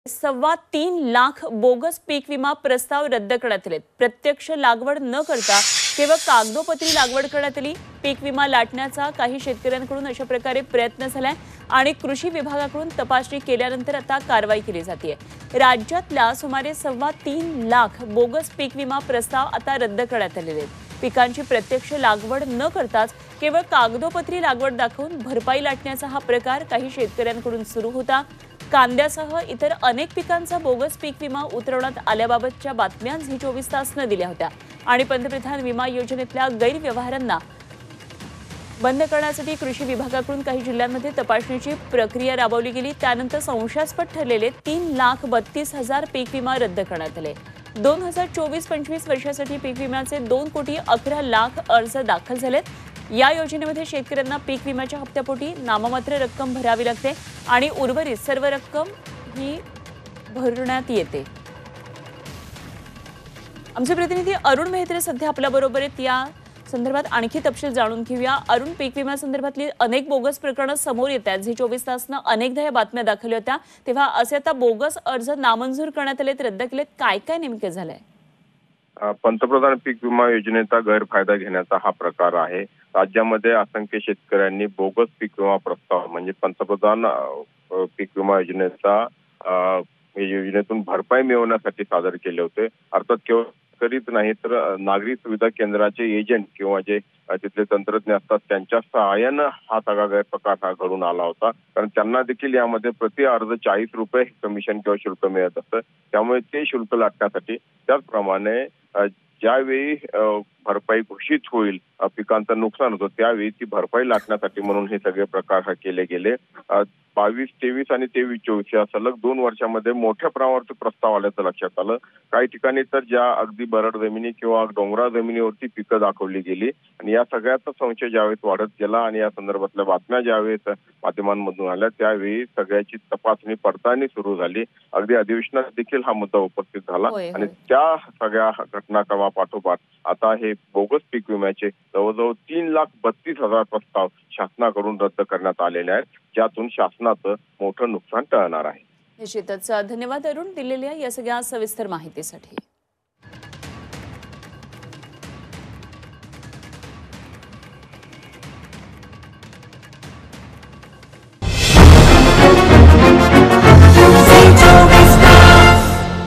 3.25 lakh bogus पीक विमा प्रस्ताव रद्द करण्यात आले। प्रत्यक्ष लागवड न करता केवळ कागदोपत्री लागवड करण्यात आली। पीक विमा लाटण्याचा काही शेतकऱ्यांकडून अशा प्रकारे प्रयत्न झालाय आणि कृषी विभागाकडून तपासणी केल्यानंतर आता कारवाई केली जाते। राज्यातल्या सुमारे 3.25 लाख बोगस पीक विमा प्रस्ताव आता रद्द करण्यात आलेले आहेत। पिकांची प्रत्यक्ष लागवड न करताच केवळ कागदोपत्री लागवड दाखवून भरपाई लाटण्याचा हा प्रकार काही शेतकऱ्यांकडून सुरू होता। कांद्यासह इतर अनेक पिकांचा बोगस पीक विमा उतरवण्यात आल्याबाबतच्या बातम्या झी 24 तासने दिल्या होत्या आणि पंतप्रधान विमा योजनेतल्या गैरव्यवहारांना बंद करण्यासाठी कृषी विभागाकडून काही जिल्ह्यांमध्ये तपासणीची प्रक्रिया राबवली गेली। त्यानंतर संशयास्पद ठरलेले 3,32,000 पीक विमा रद्द करण्यात आले। 2024-25 वर्षासाठी पीक विम्याचे 2,11,00,000 अर्ज दाखल झालेत। या योजनेमध्ये शेतकऱ्यांना पीक विम्याच्या हप्त्यापोटी नाममात्र रक्कम भरावी लागते आणि उर्वरित सर्व रक्कम ही भरण्यात येते। आमचे प्रतिनिधी अरुण मेहत्रे सध्या आपल्या बरोबर आहेत। या संदर्भात आणखी तपशील जाणून घेऊया। अरुण, पीक विमा संदर्भातली अनेक बोगस प्रकरणं समोर येत आहेत। झी 24 तासनं अनेकदा या बातम्या दाखवल्या होत्या, तेव्हा असे आता बोगस अर्ज नामंजूर करण्यात आलेत, रद्द केलेत, काय काय नेमके झालंय? पंतप्रधान पीक विमा योजनेचा गैरफायदा घेण्याचा हा प्रकार आहे। राज्यामध्ये असंख्य शेतकऱ्यांनी बोगस पीक विमा प्रस्ताव म्हणजे पंतप्रधान पीक विमा योजनेतून भरपाई मिळवण्यासाठी सादर केले होते। अर्थात केवळ करीत नाही तर नागरी सुविधा केंद्राचे एजंट किंवा जे तिथले तंत्रज्ञ असतात त्यांच्या सहाय्याने हा सगळा गैरप्रकार हा घडून आला होता। कारण त्यांना देखील यामध्ये प्रति अर्ज 40 रुपये कमिशन किंवा शुल्क मिळत असतं। त्यामुळे ते शुल्क लाटण्यासाठी त्याचप्रमाणे ज्यावेळी भरपाई घोषित होईल, पिकांचं नुकसान होतं, त्यावेळी ती भरपाई लाटण्यासाठी म्हणून हे सगळे प्रकार हा केले गेले। 22-23 आणि 23-24 या सलग 2 वर्षांमध्ये मोठ्या प्रमाणावरती प्रस्ताव आल्याचं लक्षात आलं। काही ठिकाणी तर ज्या अगदी बरड जमिनी किंवा डोंगराळ जमिनीवरती पिकं दाखवली गेली आणि या सगळ्याचा संशय ज्यावेळेस वाढत गेला आणि या संदर्भातल्या बातम्या ज्यावेळेस माध्यमांमधून आल्या त्यावेळी सगळ्याची तपासणी पडताळणी सुरू झाली। अगदी अधिवेशनात देखील हा मुद्दा उपस्थित झाला आणि त्या सगळ्या घटनाक्रमापाठोपाठ आता हे बोगस पीक विम्याचे जवळजवळ 3,32,000 प्रस्ताव शासनाकडून रद्द करण्यात आलेले आहेत, ज्यातून शासनाचं मोठं नुकसान टळणार आहे। निश्चितच धन्यवाद अरुण, दिलेल्या या सगळ्या सविस्तर माहितीसाठी।